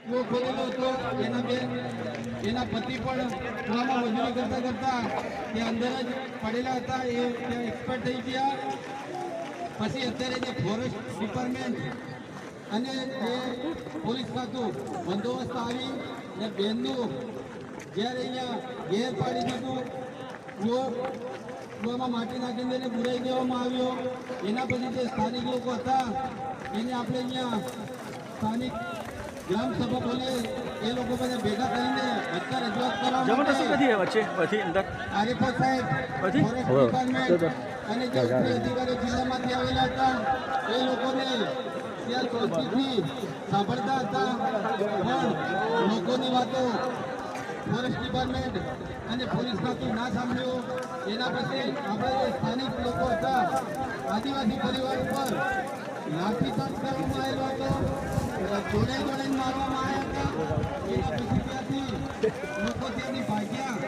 કૂવો ખોલેલો હતો. એના પતિ પણ કૂવામાં મજૂરી કરતા કરતા તે અંદર જ પડેલા હતા. એ ત્યાં એક્સપર્ટ થઈ ગયા. પછી અત્યારે જે ફોરેસ્ટ ડિપાર્ટમેન્ટ અને જે પોલીસ ખાતું બંદોબસ્ત આવી ને બેનનું જ્યારે અહીંયા ઘેર પાડી દીધું, કૂવામાં માટી નાખીને એને બુરાઈ દેવામાં આવ્યો. એના પછી જે સ્થાનિક લોકો હતા એને આપણે અહીંયા સ્થાનિક ગ્રામ સભા બોલીએ એ લોકો બધા ભેગા થઈને બધા રજૂઆત કરવા આરીફો સાહેબ ફોરેસ્ટ ડિપાર્ટમેન્ટ અને જે અધિકારીઓ જિલ્લામાંથી આવેલા હતા એ લોકોને ત્યાં શાંતિથી સાંભળતા હતા. પણ લોકોની વાતો ફોરેસ્ટ ડિપાર્ટમેન્ટ અને પોલીસ ખાતું ના સાંભળ્યું. એના પછી આપણે જે સ્થાનિક લોકો હતા આદિવાસી પરિવાર ઉપર લાઠીચાર્જ કરવામાં આવેલો હતો, જોડે મારવામાં આવ્યા હતા. એના પછી ત્યાંથી લોકો ત્યાંથી ભાગ્યા.